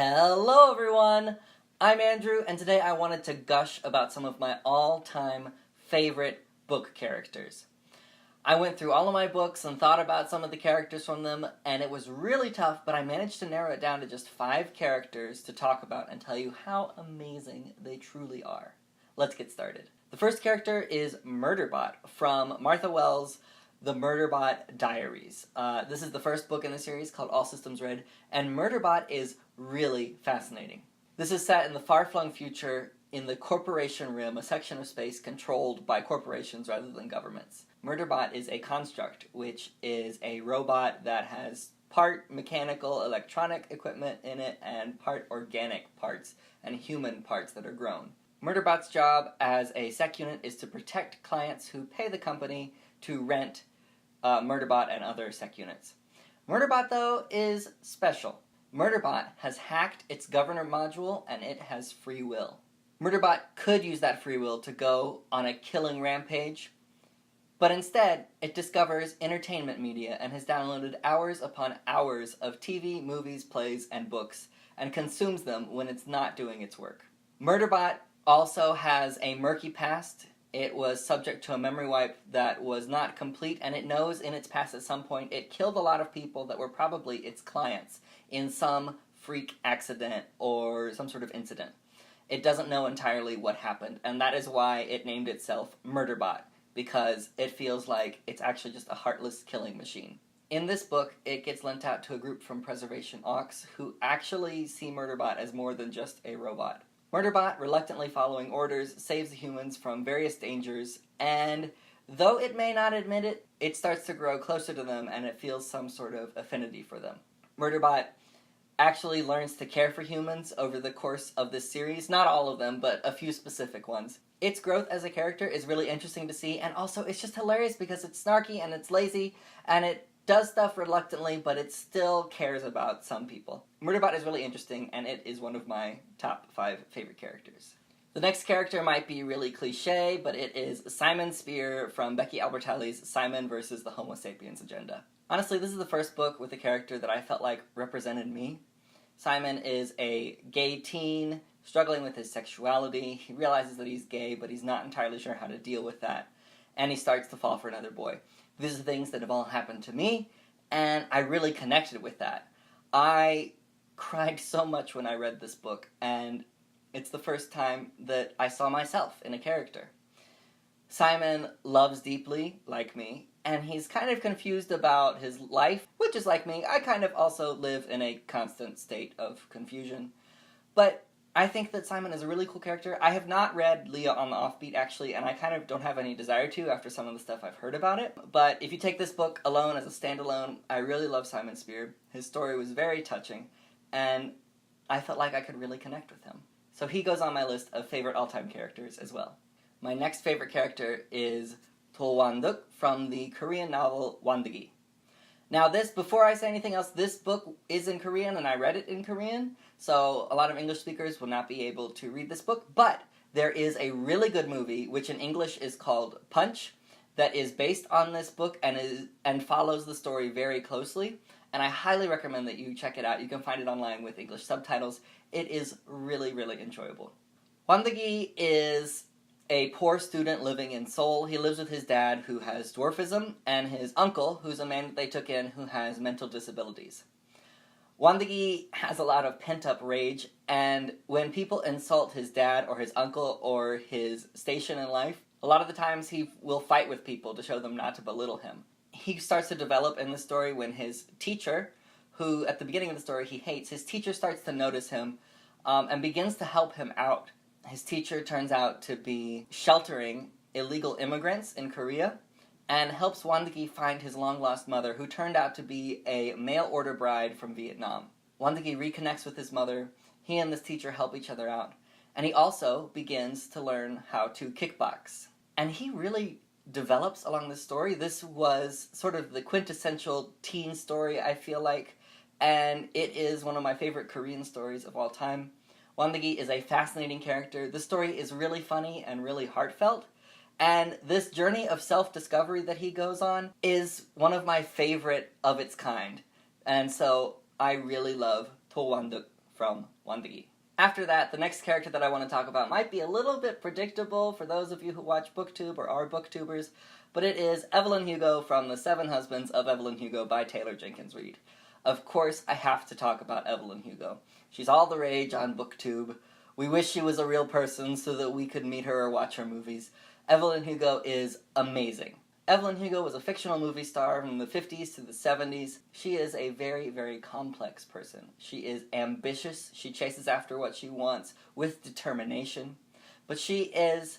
Hello everyone! I'm Andrew, and today I wanted to gush about some of my all-time favorite book characters. I went through all of my books and thought about some of the characters from them, and it was really tough, but I managed to narrow it down to just 5 characters to talk about and tell you how amazing they truly are. Let's get started. The first character is Murderbot from Martha Wells' The Murderbot Diaries. This is the first book in the series called All Systems Red, and Murderbot is really fascinating. This is set in the far-flung future in the Corporation Rim, a section of space controlled by corporations rather than governments. Murderbot is a construct, which is a robot that has part mechanical electronic equipment in it and part organic parts and human parts that are grown. Murderbot's job as a sec unit is to protect clients who pay the company to rent Murderbot and other sec units. Murderbot, though, is special. Murderbot has hacked its governor module and it has free will. Murderbot could use that free will to go on a killing rampage, but instead it discovers entertainment media and has downloaded hours upon hours of TV, movies, plays, and books and consumes them when it's not doing its work. Murderbot also has a murky past. It was subject to a memory wipe that was not complete, and it knows in its past at some point it killed a lot of people that were probably its clients in some freak accident or some sort of incident. It doesn't know entirely what happened, and that is why it named itself Murderbot, because it feels like it's actually just a heartless killing machine. In this book, it gets lent out to a group from Preservation Aux who actually see Murderbot as more than just a robot. Murderbot, reluctantly following orders, saves the humans from various dangers, and though it may not admit it, it starts to grow closer to them and it feels some sort of affinity for them. Murderbot actually learns to care for humans over the course of this series, not all of them, but a few specific ones. Its growth as a character is really interesting to see, and also it's just hilarious because it's snarky and it's lazy, and it does stuff reluctantly, but it still cares about some people. Murderbot is really interesting, and it is one of my top 5 favorite characters. The next character might be really cliche, but it is Simon Spear from Becky Albertalli's Simon vs. the Homo Sapiens Agenda. Honestly, this is the first book with a character that I felt like represented me. Simon is a gay teen struggling with his sexuality. He realizes that he's gay, but he's not entirely sure how to deal with that, and he starts to fall for another boy. These are things that have all happened to me, and I really connected with that. I cried so much when I read this book, and it's the first time that I saw myself in a character. Simon loves deeply, like me, and he's kind of confused about his life, which is like me. I kind of also live in a constant state of confusion. But I think that Simon is a really cool character. I have not read Leah on the Offbeat, actually, and I kind of don't have any desire to after some of the stuff I've heard about it. But if you take this book alone as a standalone, I really love Simon Spear. His story was very touching, and I felt like I could really connect with him. So he goes on my list of favorite all-time characters as well. My next favorite character is To Won-duk from the Korean novel Wondegi. Now before I say anything else, this book is in Korean and I read it in Korean, so a lot of English speakers will not be able to read this book, but there is a really good movie, which in English is called Punch, that is based on this book and follows the story very closely, and I highly recommend that you check it out. You can find it online with English subtitles. It is really, really enjoyable. Wondegi is a poor student living in Seoul. He lives with his dad, who has dwarfism, and his uncle, who's a man that they took in, who has mental disabilities. Wondegi has a lot of pent-up rage, and when people insult his dad or his uncle or his station in life, a lot of the times he will fight with people to show them not to belittle him. He starts to develop in the story when his teacher, who at the beginning of the story he hates, his teacher starts to notice him and begins to help him out. His teacher turns out to be sheltering illegal immigrants in Korea and helps Wondegi find his long-lost mother, who turned out to be a mail-order bride from Vietnam. Wondegi reconnects with his mother. He and this teacher help each other out. And he also begins to learn how to kickbox. And he really develops along this story. This was sort of the quintessential teen story, I feel like, and it is one of my favorite Korean stories of all time. Wondegi is a fascinating character. The story is really funny and really heartfelt, and this journey of self-discovery that he goes on is one of my favorite of its kind. And so I really love To Won-duk from Biggie. After that, the next character that I want to talk about might be a little bit predictable for those of you who watch BookTube or are BookTubers, but it is Evelyn Hugo from The 7 Husbands of Evelyn Hugo by Taylor Jenkins Reid. Of course, I have to talk about Evelyn Hugo. She's all the rage on BookTube. We wish she was a real person so that we could meet her or watch her movies. Evelyn Hugo is amazing. Evelyn Hugo was a fictional movie star from the 50s to the 70s. She is a very, very complex person. She is ambitious. She chases after what she wants with determination. But she is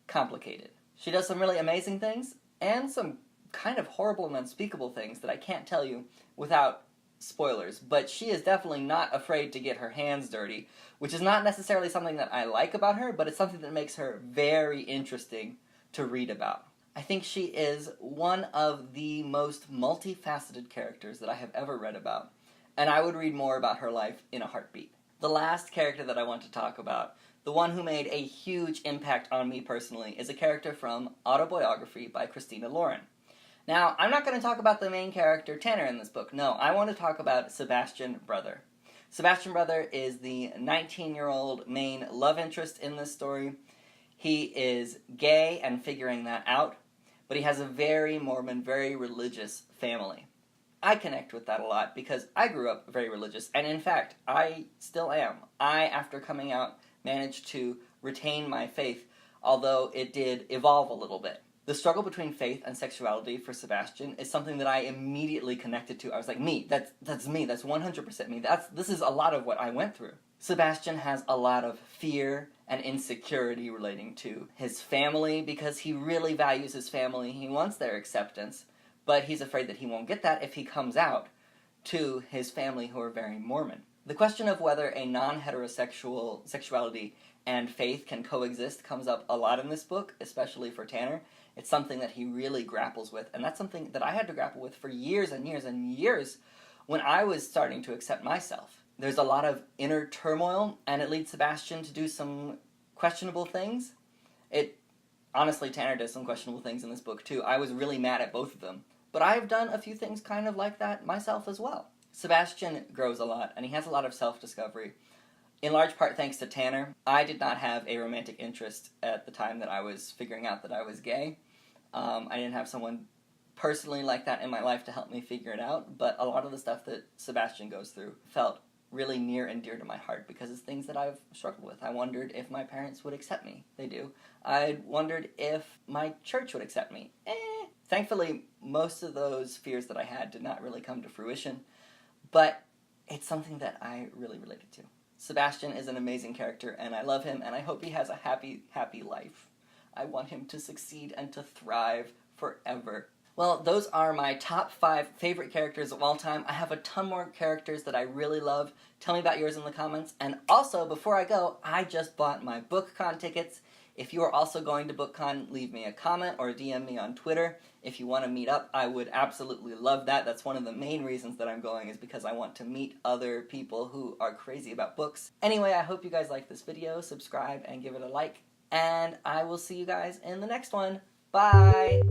complicated. She does some really amazing things and some kind of horrible and unspeakable things that I can't tell you without spoilers. But she is definitely not afraid to get her hands dirty, which is not necessarily something that I like about her, but it's something that makes her very interesting to read about. I think she is one of the most multifaceted characters that I have ever read about, and I would read more about her life in a heartbeat. The last character that I want to talk about, the one who made a huge impact on me personally, is a character from Autobiography by Christina Lauren. Now, I'm not going to talk about the main character, Tanner, in this book. No, I want to talk about Sebastian Brother. Sebastian Brother is the 19-year-old main love interest in this story. He is gay and figuring that out, but he has a very Mormon, very religious family. I connect with that a lot because I grew up very religious, and in fact, I still am. I, after coming out, managed to retain my faith, although it did evolve a little bit. The struggle between faith and sexuality for Sebastian is something that I immediately connected to. I was like, me, that's me, that's 100% me. This is a lot of what I went through. Sebastian has a lot of fear and insecurity relating to his family because he really values his family. He wants their acceptance, but he's afraid that he won't get that if he comes out to his family who are very Mormon. The question of whether a non-heterosexual sexuality and faith can coexist comes up a lot in this book, especially for Tanner. It's something that he really grapples with, and that's something that I had to grapple with for years and years and years when I was starting to accept myself. There's a lot of inner turmoil, and it leads Sebastian to do some questionable things. Honestly, Tanner does some questionable things in this book, too. I was really mad at both of them. But I've done a few things kind of like that myself as well. Sebastian grows a lot, and he has a lot of self-discovery. In large part thanks to Tanner. I did not have a romantic interest at the time that I was figuring out that I was gay. I didn't have someone personally like that in my life to help me figure it out, but a lot of the stuff that Sebastian goes through felt really near and dear to my heart because it's things that I've struggled with. I wondered if my parents would accept me. They do. I wondered if my church would accept me. Thankfully, most of those fears that I had did not really come to fruition, but it's something that I really related to. Sebastian is an amazing character, and I love him, and I hope he has a happy, happy life. I want him to succeed and to thrive forever. Well, those are my top 5 favorite characters of all time. I have a ton more characters that I really love. Tell me about yours in the comments. And also, before I go, I just bought my BookCon tickets. If you are also going to BookCon, leave me a comment or DM me on Twitter. If you want to meet up, I would absolutely love that. That's one of the main reasons that I'm going, is because I want to meet other people who are crazy about books. Anyway, I hope you guys liked this video. Subscribe and give it a like. And I will see you guys in the next one. Bye!